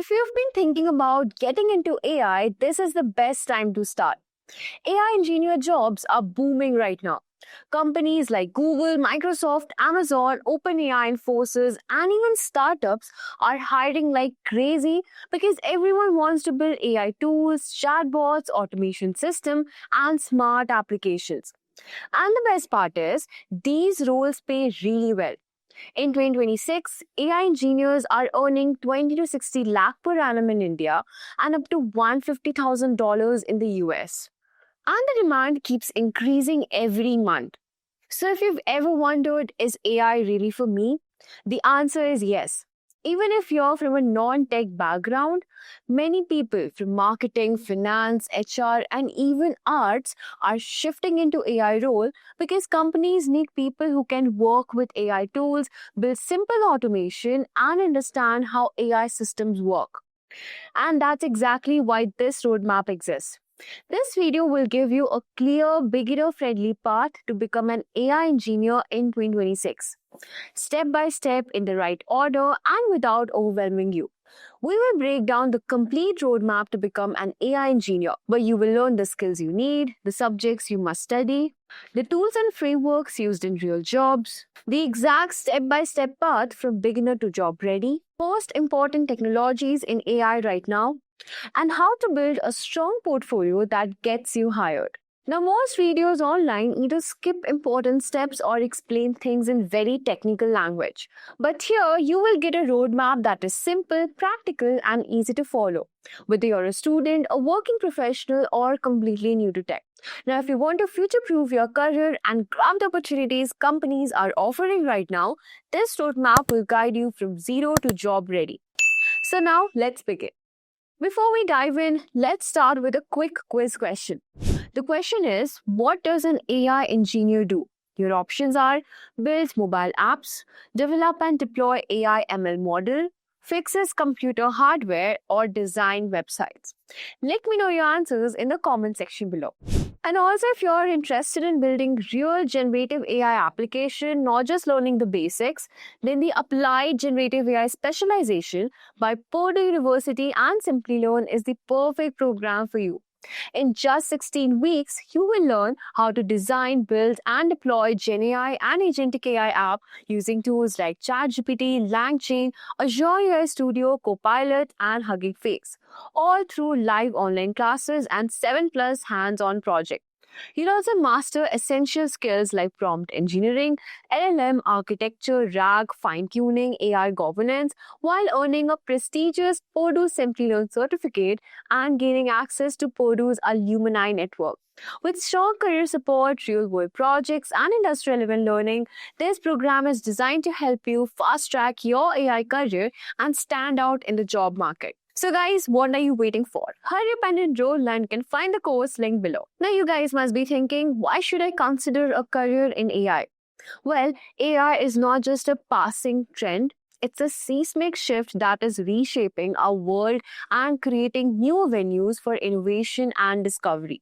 If you've been thinking about getting into AI, this is the best time to start. AI engineer jobs are booming right now. Companies like Google, Microsoft, Amazon, OpenAI, Infosys, and even startups are hiring like crazy because everyone wants to build AI tools, chatbots, automation system, and smart applications. And the best part is, these roles pay really well. In 2026, AI engineers are earning 20 to 60 lakh per annum in India and up to $150,000 in the US. And the demand keeps increasing every month. So if you've ever wondered, is AI really for me? The answer is yes. Even if you're from a non-tech background, many people from marketing, finance, HR, and even arts are shifting into AI role because companies need people who can work with AI tools, build simple automation, and understand how AI systems work. And that's exactly why this roadmap exists. This video will give you a clear, beginner-friendly path to become an AI engineer in 2026, step by step in the right order and without overwhelming you. We will break down the complete roadmap to become an AI engineer, where you will learn the skills you need, the subjects you must study, the tools and frameworks used in real jobs, the exact step-by-step path from beginner to job ready, most important technologies in AI right now, and how to build a strong portfolio that gets you hired. Now, most videos online either skip important steps or explain things in very technical language. But here, you will get a roadmap that is simple, practical, and easy to follow, whether you're a student, a working professional, or completely new to tech. Now, if you want to future proof your career and grab the opportunities companies are offering right now, this roadmap will guide you from zero to job ready. So, now let's begin. Before we dive in, let's start with a quick quiz question. The question is, what does an AI engineer do? Your options are build mobile apps, develop and deploy AI ML model, fixes computer hardware, or design websites. Let me know your answers in the comment section below. And also, if you're interested in building real generative AI application, not just learning the basics, then the Applied Generative AI Specialization by Purdue University and Simplilearn is the perfect program for you. In just 16 weeks, you will learn how to design, build, and deploy GenAI and Agentic AI app using tools like ChatGPT, LangChain, Azure AI Studio, Copilot, and Hugging Face, all through live online classes and 7 plus hands-on projects. You'll also master essential skills like prompt engineering, LLM architecture, RAG, fine-tuning, AI governance, while earning a prestigious Purdue Simplilearn certificate and gaining access to Purdue's alumni network. With strong career support, real-world projects, and industry-relevant learning, this program is designed to help you fast-track your AI career and stand out in the job market. So guys, what are you waiting for? Hurry up and enroll and you can find the course link below. Now you guys must be thinking, why should I consider a career in AI? Well, AI is not just a passing trend. It's a seismic shift that is reshaping our world and creating new avenues for innovation and discovery.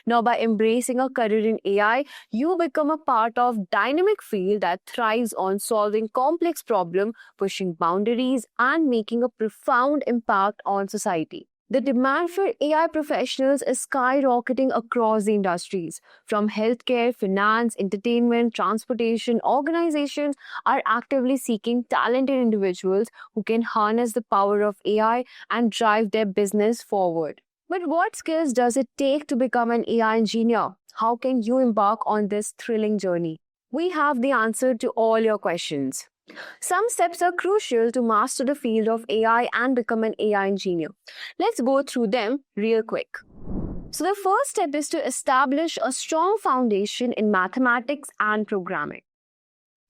Now, by embracing a career in AI, you become a part of dynamic field that thrives on solving complex problems, pushing boundaries, and making a profound impact on society. The demand for AI professionals is skyrocketing across the industries. From healthcare, finance, entertainment, transportation, organizations are actively seeking talented individuals who can harness the power of AI and drive their business forward. But what skills does it take to become an AI engineer? How can you embark on this thrilling journey? We have the answer to all your questions. Some steps are crucial to master the field of AI and become an AI engineer. Let's go through them real quick. So the first step is to establish a strong foundation in mathematics and programming.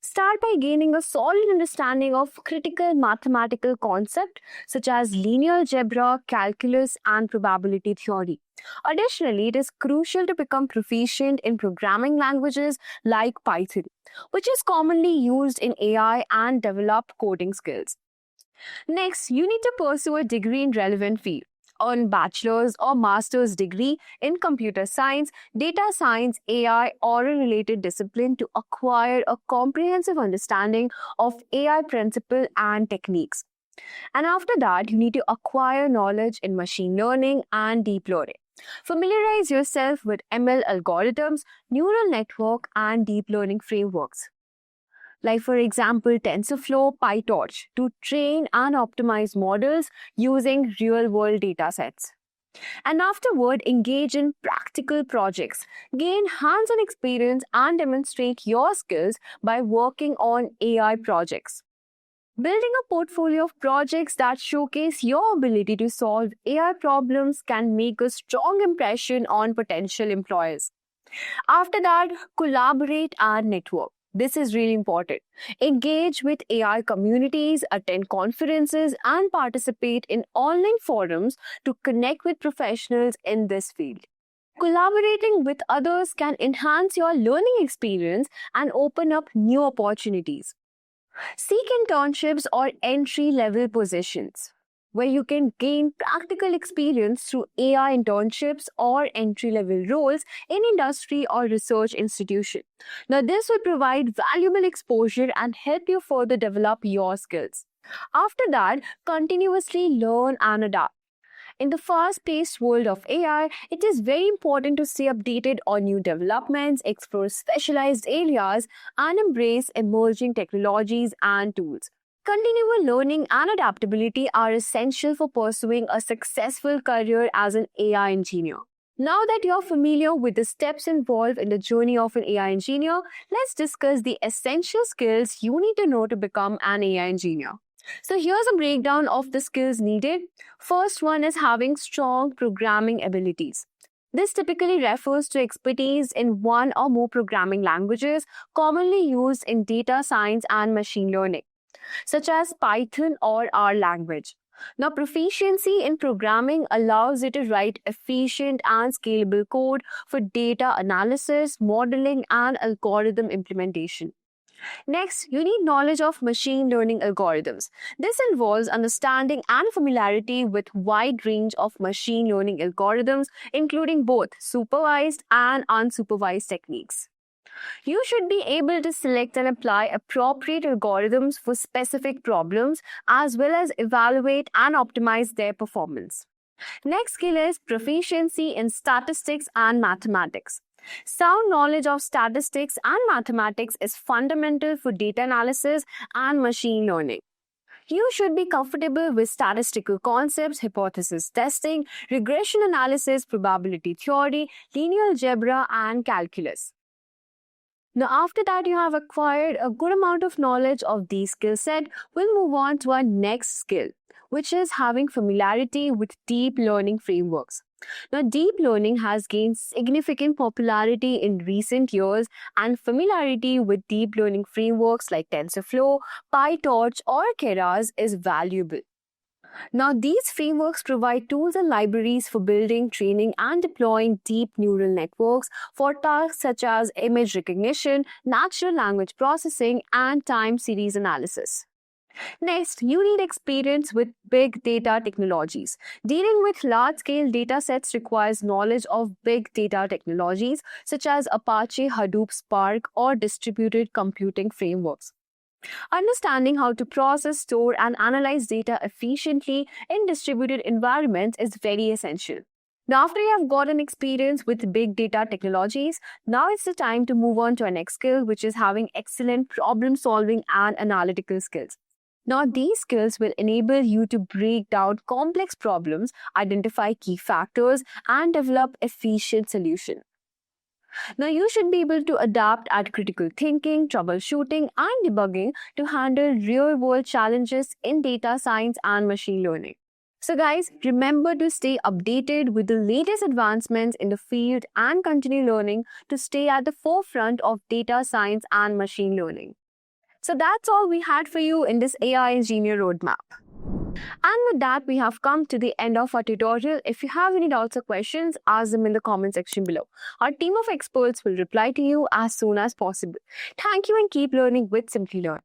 Start by gaining a solid understanding of critical mathematical concepts such as linear algebra, calculus, and probability theory. Additionally, it is crucial to become proficient in programming languages like Python, which is commonly used in AI, and develop coding skills. Next, you need to pursue a degree in relevant field. Earn bachelor's or master's degree in computer science, data science, AI, or a related discipline to acquire a comprehensive understanding of AI principles and techniques. And after that, you need to acquire knowledge in machine learning and deep learning. Familiarize yourself with ML algorithms, neural network, and deep learning frameworks. Like, for example, TensorFlow, PyTorch, to train and optimize models using real world data sets. And afterward, engage in practical projects. Gain hands on experience and demonstrate your skills by working on AI projects. Building a portfolio of projects that showcase your ability to solve AI problems can make a strong impression on potential employers. After that, collaborate and network. This is really important. Engage with AI communities, attend conferences, and participate in online forums to connect with professionals in this field. Collaborating with others can enhance your learning experience and open up new opportunities. Seek internships or entry level positions where you can gain practical experience through AI internships or entry level roles in industry or research institution. Now, this will provide valuable exposure and help you further develop your skills. After that, continuously learn and adapt. In the fast-paced world of AI, it is very important to stay updated on new developments, explore specialized areas, and embrace emerging technologies and tools. Continual learning and adaptability are essential for pursuing a successful career as an AI engineer. Now that you're familiar with the steps involved in the journey of an AI engineer, let's discuss the essential skills you need to know to become an AI engineer. So here's a breakdown of the skills needed. First one is having strong programming abilities. This typically refers to expertise in one or more programming languages commonly used in data science and machine learning, such as Python or R language. Now, proficiency in programming allows you to write efficient and scalable code for data analysis, modeling, and algorithm implementation. Next, you need knowledge of machine learning algorithms. This involves understanding and familiarity with wide range of machine learning algorithms, including both supervised and unsupervised techniques. You should be able to select and apply appropriate algorithms for specific problems, as well as evaluate and optimize their performance. Next skill is proficiency in statistics and mathematics. Sound knowledge of statistics and mathematics is fundamental for data analysis and machine learning. You should be comfortable with statistical concepts, hypothesis testing, regression analysis, probability theory, linear algebra, and calculus. Now, after that, you have acquired a good amount of knowledge of these skill set. We'll move on to our next skill, which is having familiarity with deep learning frameworks. Now, deep learning has gained significant popularity in recent years, and familiarity with deep learning frameworks like TensorFlow, PyTorch, or Keras is valuable. Now, these frameworks provide tools and libraries for building, training, and deploying deep neural networks for tasks such as image recognition, natural language processing, and time series analysis. Next, you need experience with big data technologies. Dealing with large-scale data sets requires knowledge of big data technologies such as Apache Hadoop Spark or distributed computing frameworks. Understanding how to process, store, and analyze data efficiently in distributed environments is very essential. Now, after you have gotten experience with big data technologies, now it's the time to move on to our next skill, which is having excellent problem solving and analytical skills. Now, these skills will enable you to break down complex problems, identify key factors, and develop efficient solutions. Now, you should be able to adapt at critical thinking, troubleshooting, and debugging to handle real-world challenges in data science and machine learning. So guys, remember to stay updated with the latest advancements in the field and continue learning to stay at the forefront of data science and machine learning. So that's all we had for you in this AI Engineer Roadmap. And with that, we have come to the end of our tutorial. If you have any doubts or questions, ask them in the comment section below. Our team of experts will reply to you as soon as possible. Thank you and keep learning with Simply Learn.